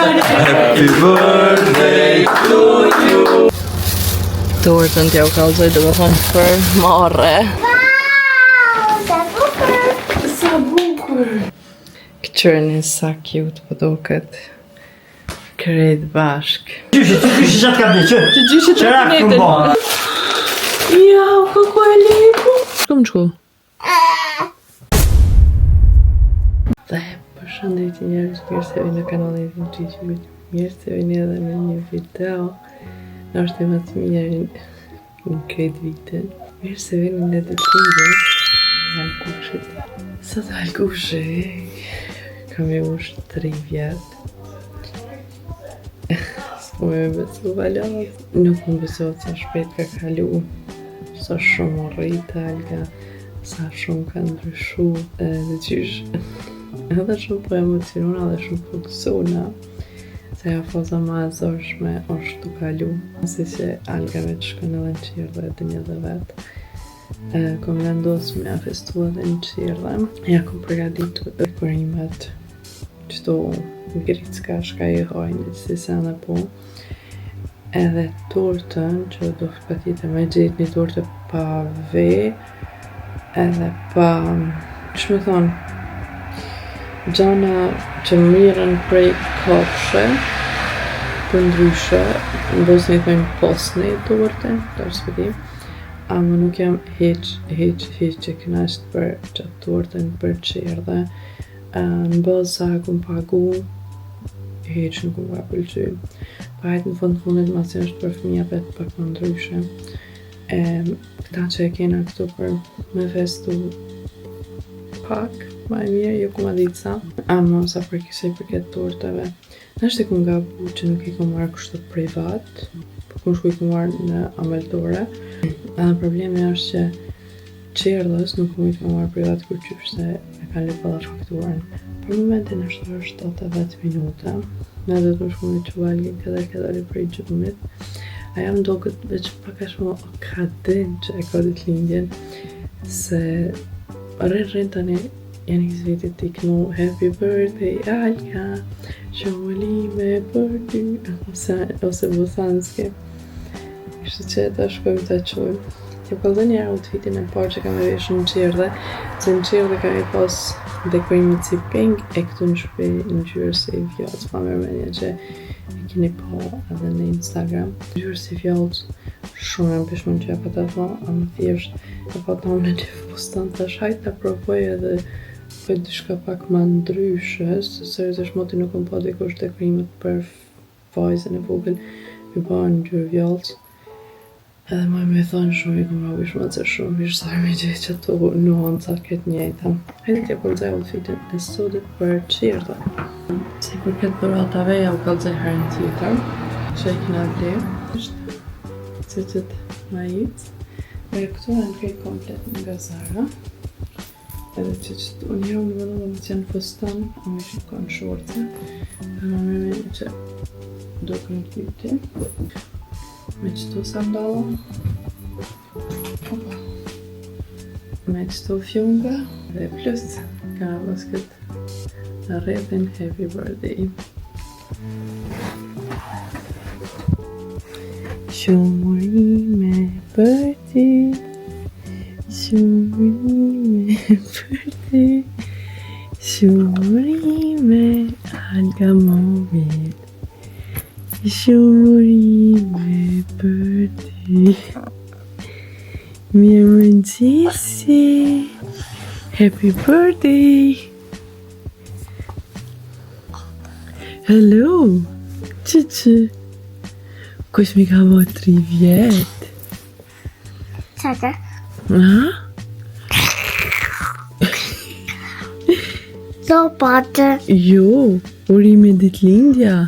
Happy birthday to you. Tortën t'ja u kallëzoj dhe më thonë për marre. Sa bukur. Këqyrëni sa cute po duket. Krejt bashk. Gjyshi qatë ka bje, që? Që gjyshi të Qërak të netën. mba. Ja, kako e liku. Shkom në shkollë. Dhe përshëndetje njerëz, mirë se vini në kanalin tim Gigi. Mirë se vini edhe me një video. Në është e më të mirë në krejt vitin. Mirë se vini në ditëlindjen e Alkushit. Sot Alkushi kam e ush 3 vjet. S'po me besu valat. Nuk më besohet sa shpejt ka kalu. Sa shumë rritë Alga, sa shumë ka ndryshu dhe qysh. Edhe shumë po emocionuna dhe shumë po gësuna. Se ja faza ma e zorshme është të kalu. Si që Alga vetë shkën edhe në qirë dhe dënjë dhe vetë. Kom vendos me a festu edhe në qirë dhe. Ja kom përgaditur kurimet qëto gricka shka i hojnë, si se në po. Edhe tortën që do pa tjetër me gjetë një tortë pa ve, edhe pa, që me thonë, gjana që mirën prej kafshe, për ndryshe, në Bosni thojnë posni torte, të është pëti, ama nuk jam heq që kënaqt për qatë tortën për qirë dhe, në bazë sa kom pagu, heq nuk më ka pëlqy. Hajtë në fundit masi është për fëmija vetë pak më ndryshe. Këta që e kena këtu për me festu pak, ma e mirë, jo ku ma ditë sa. Ama sa për kishe për këtë tortave. Nështë e ku nga bu që nuk i ku marrë kështë privat, për ku shku i ku marrë në ameltore. Edhe problemi është që qerdhës nuk mu i ku marrë privat kur qysh se e kanë lëpë dhe fakturën. Për momentin është 7-10 minuta. Në dhe të shku me që valgin këdër prej gjumit. A jam do këtë veç paka shumë akadin që e ka ditëlindjen. Se rrin tani janë kësë vitit t'i kënu Happy birthday Alga, shumëllime për ty, ose bosanske. Kështë që ta shkojmë të qojmë. Kjo ka dhe një outfitin e parë që kam e veshë në qirë dhe, se në qirë dhe kam e pas dekorimit si pink, e këtu në shpi në gjyrë si fjallës, pa mërmenja që e kini po edhe në Instagram. Gjyrë si fjallës, shumë e më pishmon që e pa të fa, a më thjesht e pa ta unë në fustan të shajt të provoj edhe për dyshka pak ma ndryshe, se seriosisht moti nuk më pa dikush dekorimet për vajzën e vogël, mi pa në gjyrë fjallës. Edhe ma me thonë shumë i këmë rabish ma të shumë ishë sa me gjithë që të nuanca këtë njejta. Hajde t'ja pëllëzaj outfitin e sotit për qirë dhe. Si për këtë dhuratave ja u këllëzaj herën tjetër, që e kina ble. Ishtë cicit ma jitës. Dhe këtu e në krej komplet nga Zara. Edhe që unë jam në vëllu më që janë fustan, a me shikon shorce. Dhe ma me që do kënë t'jyti. Me qëto sandala, me qëto fjunga, dhe plus ka pas këtë rrethin Happy birthday. Shumërime për ty, shumërime për ty, shumërime Alga mobil. Shumërime për ty. Mirë mëngjesi. Happy birthday. Hello. Që. Kush mi ka bo 3 vjet? Qaka? Ha? Do patë. Jo, urime ditëlindja.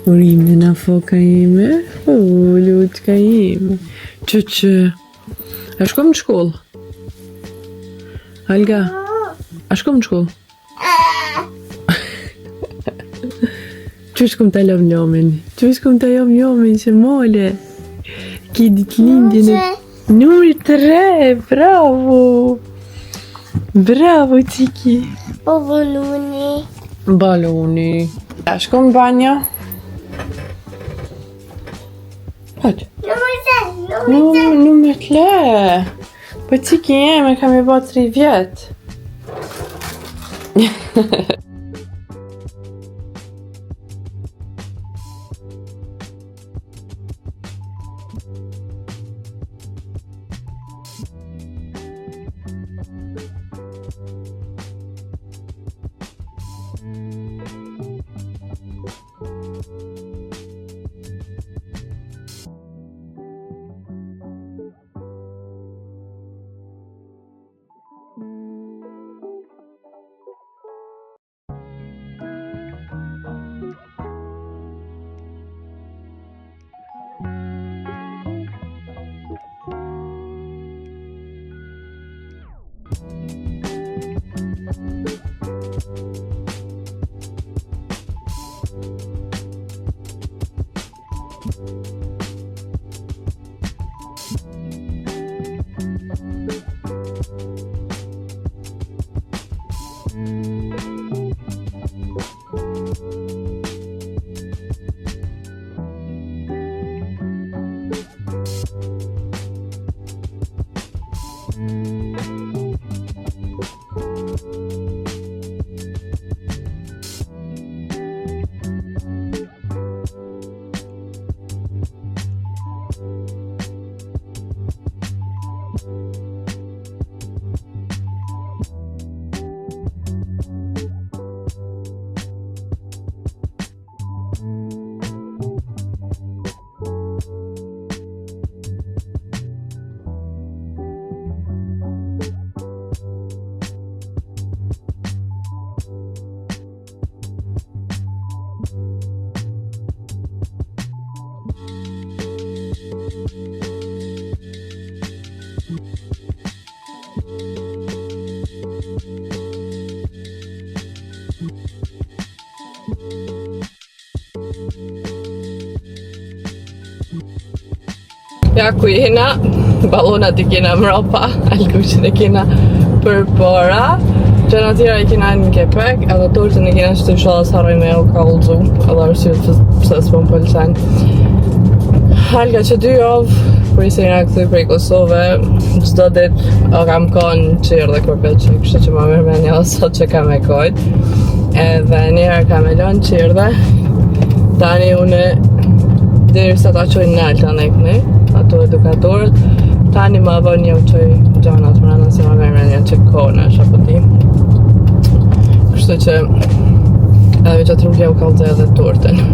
Urime na foka ime, luçka ime. Që. A shkom në shkollë? Alga, a shkom në shkollë? Që shkom të lom-lomin? Që shkom të lom-lomin që mole? Ki ditëlindjen e... Numri 3, bravo! Bravo, Tiki! Po baluni. Baloni. Shko në banjo. Hajde. Numër të le. Po ciki jeme, kam i bërë 3 vjet. Ja ku jena, ballonat I kena mrapa, alkuqin e kena për para. Gjëna tjera I kena në kepek, edhe tortën e kena që të shola s'harroj me u ka ullzu, edhe arsyet pse s'po m'pëlqen. Halka që 2 javë, kur I se jena këthuj prej Kosove, çdo ditë kam konë qirë dhe korpeqe, kështu që ma mërmenja sot që kam e kojt. Edhe njëherë kam e lënë qirë dhe, tani une deri sa ta qojnë nalë të nekni, ato edukatorët, tani ma bën një qoj gjanat mrena si ma mërmenja që kone, apo ti. Kështu që edhe veçat rrugja u kallëzë edhe tortën.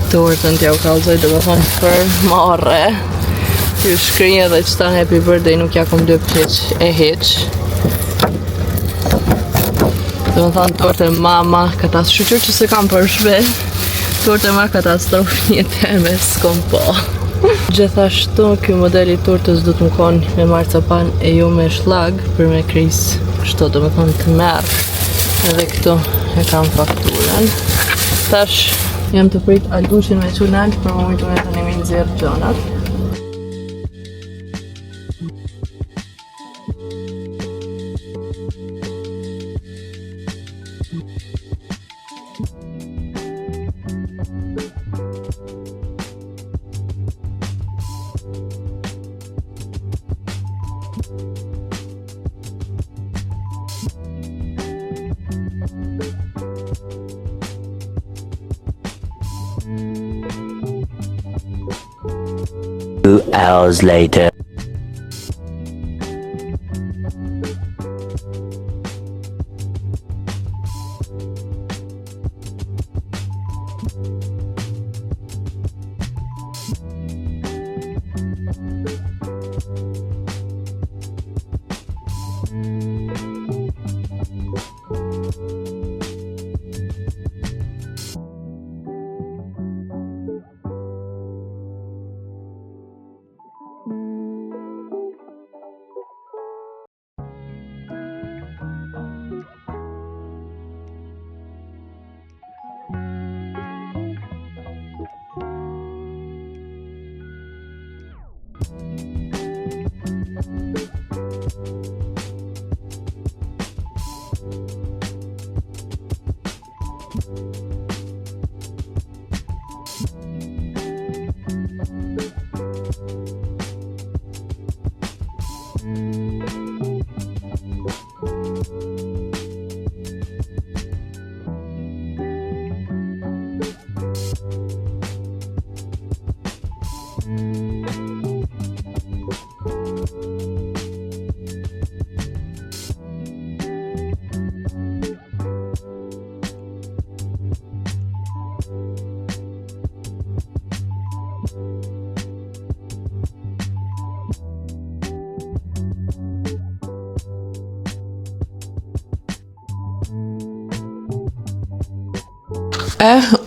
Tortën t'ja u kallëzoj dhe me thonë për marre. Ju shkrinje dhe qëta happy birthday nuk ja kom dy pjeq e heq. Dhe me thonë tortë mama katastrofë, që se kam për shbe. Tortë ma katastrofë një teme s'kom po. Gjithashtu kjo modeli tortës do të më konë me marcapan e jo me shlag për me kris. Kështu do me thonë të merë. Edhe këtu e kam fakturën. Tash jam të prit altushin me qunalt për momentin e të një minë zirë gjonat. 2 hours later.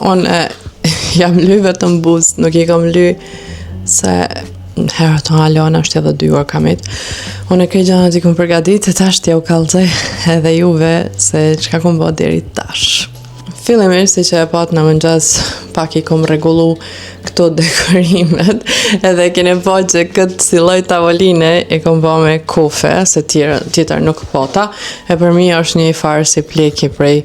Unë jam ly vetëm buz, nuk i kam ly se herë të Alona është edhe 2 orë kamit. Unë e këj gjanat i kom përgadit e tash t'ja u kallëzoj edhe juve se çka kom bë deri tash. Fillimisht si që e pat në mëngjes pak i kom rregullu këto dekorimet edhe keni pa që këtë si lloj tavoline i kom bë me kufe se tjetër nuk pata e për mi është një farë si pleki prej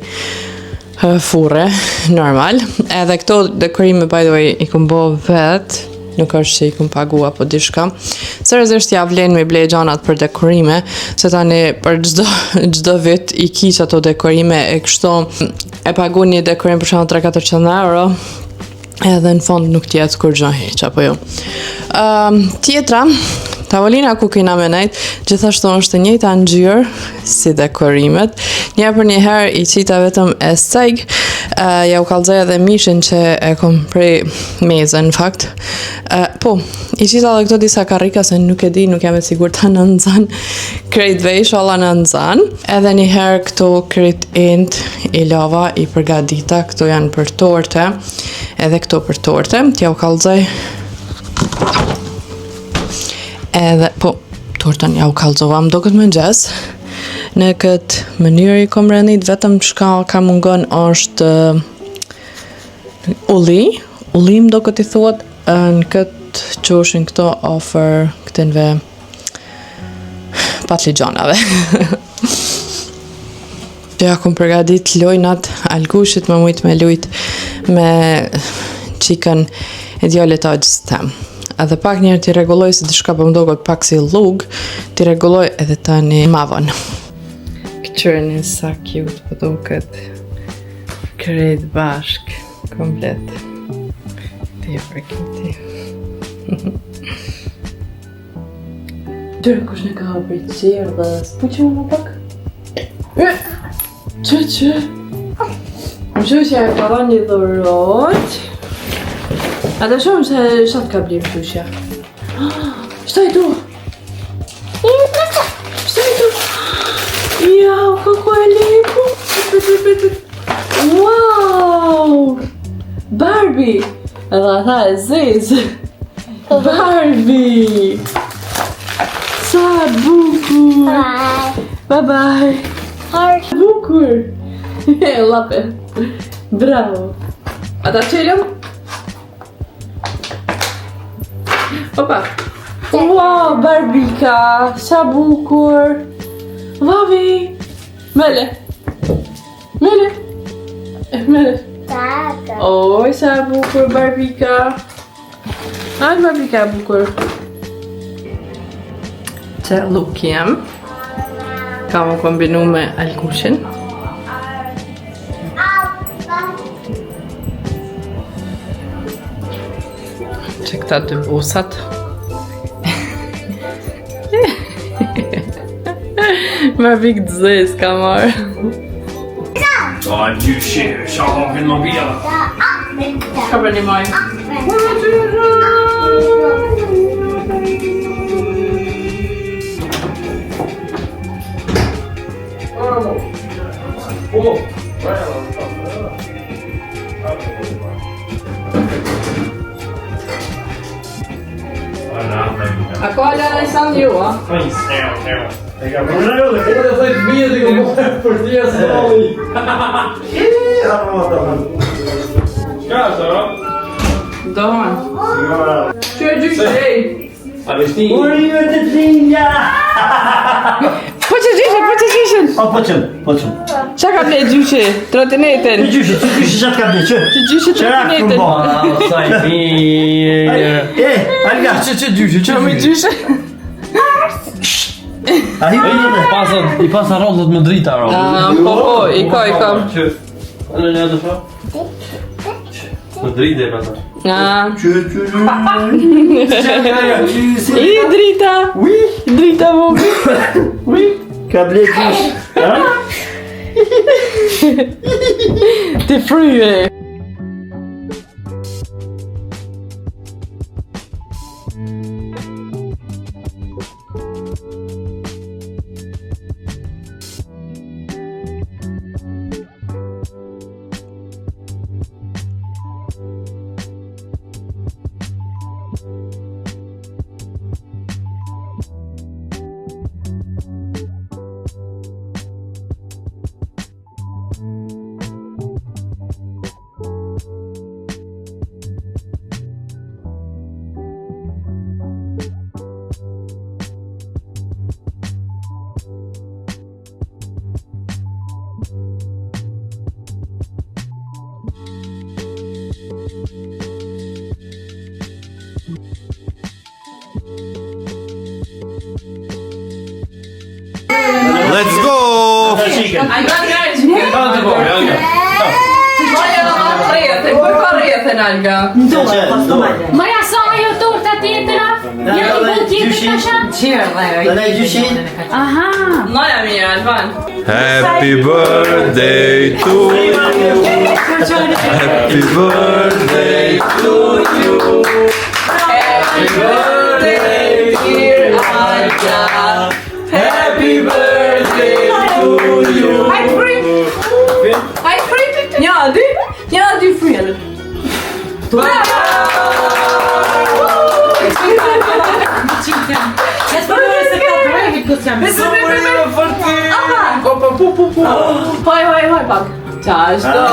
furre, normal. Edhe këto dekorime, by the way, i kom bo vet, nuk është që i kom pagu apo diçka. Seriozisht ja vlen me ble gjanat për dekorime, se tani për çdo vit i kiq ato dekorime e kështu e pagu një dekorim për shembull 300-400 euro, edhe në fond nuk t'jetë kur gjë heq, apo jo. Tjetra, tavolina ku kena me nejt, gjithashtu është e njëjta ngjyrë si dekorimet. Një për një herë i qita vetëm e seg, ja u kallëzoj edhe mishin që e kom prej meze në fakt. Po, i qita edhe këto disa karrika se nuk e di, nuk jam e sigurt ta në nxan krejt vesh, alla në nxan. Edhe një herë këto krejt end i lava i përgadita, këto janë për torte, edhe këto për torte, t'ja u kallëzoj. Edhe, po, tortën ja u kallëzova, më duket mëngjes. Në këtë mënyrë i kom rënit, vetëm çka ka mungon është ulli më duket i thuhet, në këtë qoshin këto ofër këtinve patligjonave. Ja kom përgadit lojnat algushit më mujt me lujt me qikën e djallit agjës tem. Edhe pak njerë t'i regulloj se diçka për më dogot pak si lug, t'i regulloj edhe tani mavon. Këqyrën e sa cute për doket krejt bashk, komplet. T'i e për cute. Tërë kush në ka për qërë dhe s'puqë më pak? Që? Më që e para një dhorot. A të shumë se shatë ka blim shushja. Shtaj tu! Shtaj tu! Ja, kako e liku! Wow! Barbie! Edhe ata e zezë! Barbie! Sa bukur! Bye bye! Bukur! Lape! Bravo! A ta qelëm? Opa! Wow, Barbika! Sa bukur! Vavi! Mele. Mele. Mele. Tata. Oj, sa bukur Barbika. Hajde Barbika e bukur. Që look jem. Kam u kombinu me Alkushin. Që këta dy busat. Barbik të zez ka marrë. Ja, ljusskär. Ja, vill man veta? Ka për një majë. Ako ala në sanë ju, a? Dohan. Që e gjyshej? Urive të trinja! Po që gjyshen? O, po qëm. Qa ka ble gjyshe? Trotinetin? Që gjatë ka bje, që? Që gjyshe trotinetin? Alga, Që gjyshe? Qa me gjyshe? a hi për I pasa rollët me drita rollët. Po, i ka. Ano një të fa? Me drita e pasa. I drita! Drita vogël. Ka ble gjysh. Ti fryje. Let's go! Maja sa ajo torta tjetra? Ja ti bën tjetër tasha? Dhe ne gjyshin. Aha. Maja mirë, Alban. Happy birthday to you. Happy birthday to you. Happy birthday dear Alja. Happy birthday to you. Ja, du fryje. Hoj, pak. Qash do.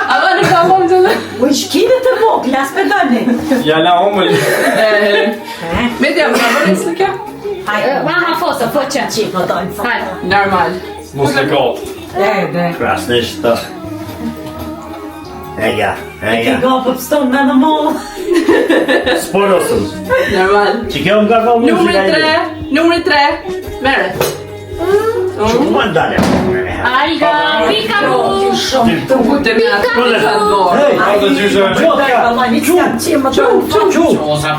Ama në ka mom të dhe. O shkine të vogla, s'pedoni. Ja la omëll. Medja, më në së kjo? Maha fosa, po që. Qi, po dojnë fa. Normal. Mos në galt. Krasnisht të. Ega. Ti ga për pështon me në mollë. Sporosëm. Normal. Që kjo më ka ka më Numri 3. Mere. Shumë më ndalja. Alga, pika mu. Të kute me atë të dorë. Ata gjyshe. Gjotka, valla, një që kam qi më të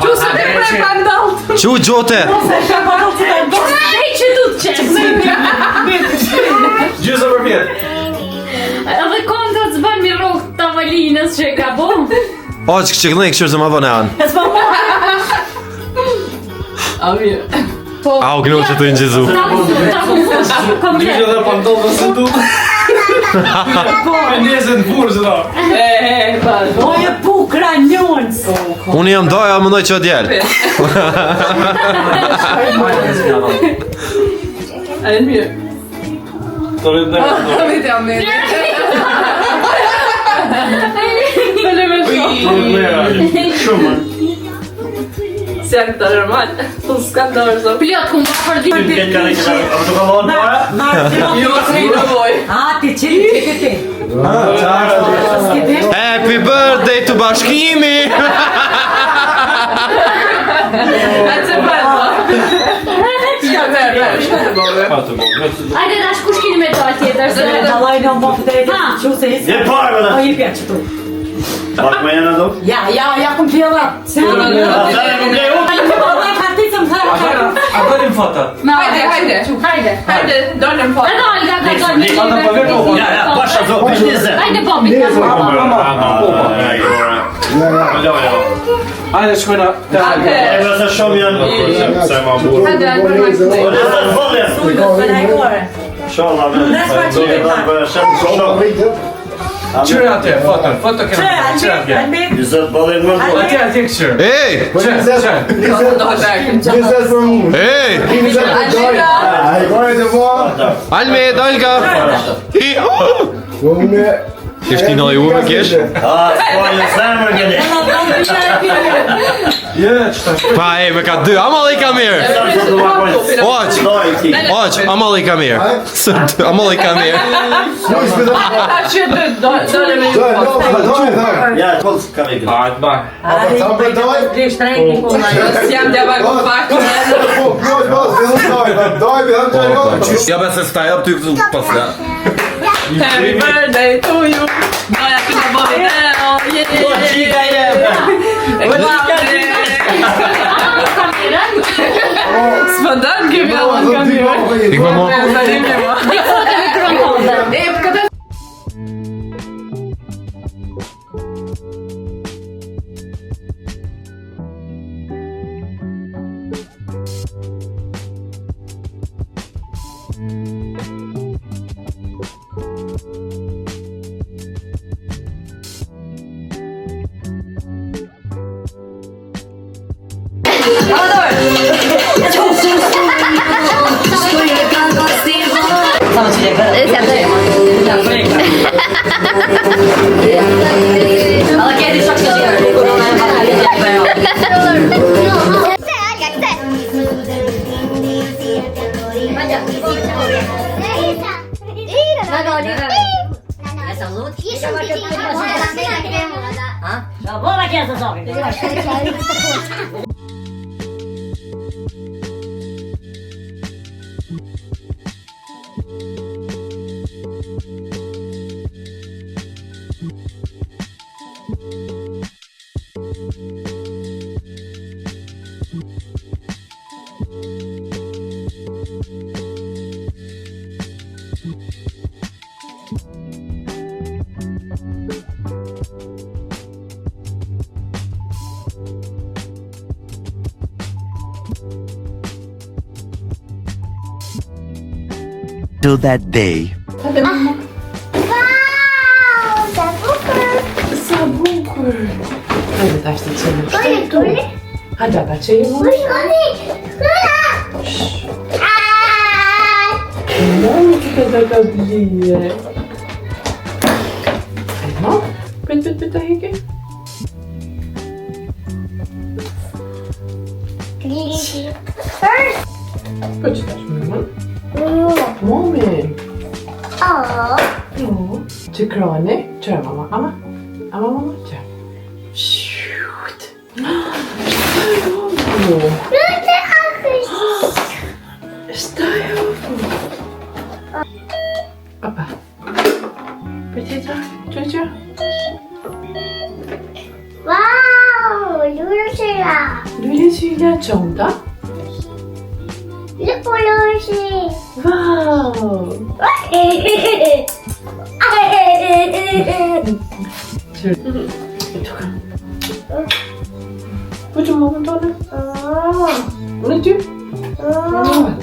Qusë të kre ka ndaltë. Qu gjote? ka parë të të ndosë. Hej që du të qesë. Gjyshe për vjetë. Edhe kontra të zbën mi rogë të avalinës që e ka bo. O, që kënë e këshërë se ma vëne anë. E s'ma më. A mirë. Au, kënë që të në gjizu. Ta mu fush, komplet. dhe pantonë dhe së tu. E njëse në furë që da. Pas. O e pukra njënës. Unë jam doja, më nëjë që djelë. A e mirë. Të rritë A mirë. shumë. Si janë këta normal? Po s'ka dorë zot. Plot ku më për Ty ditë. këtë kanë këta autokollon para? Jo, s'e nevoj. Ti çeti. Happy birthday to bashkimi! Atë bëj. Ja merr. Hajde dash kush keni me dalë tjetër se. Dallaj në mbofë drejtë. Çu se is. Je parë Po vëlla. i pja çtu. Pak më janë ato? Ja kum fjella. Se Ata nuk lejo. po me karticën tha. A bërim foto? Hajde, dolem po. Edhe Olga ka dalë. Ja, pasha do biznesë. Hajde bobi. Hajde shkojna. Hajde. Edhe sa shumë janë. Hajde, Sholla me. Qyre atje, foto kena. Qyre atje. Zot bollën më. Atje këshyre. Hey! Qyre. Hey! Almir, Olga! Kishti në ju me kesh? Spoilë zemër gjeni. Pa e, me ka dy, amal i ka mirë! Oq, amal i ka mirë! Amal i ka mirë! Ja, kolës ka me gjeni. Hajde, ba. Jam t'ja bako faktu. Ja be se sta jap ty këtu pasla. Happy birthday to you. Doja që në bëri Neo. S'pëndan kemi alën kamerën. Ik me mo. Dik foto me krontonde. To that day. Sa bukur. Hajde tash të qenë. Hajde ta qenë më. Mami që të ka blije. Ajmo. Prit ta heke. Po që tash më më. Moment. Që krone, qërë mama, ama qërë. Shoot. Šta je ovo? Opa. Petita, čuču. Wow, Lucia. Lucia čonda. Look for Lucy. Wow. Почему он тонет? Ну ты?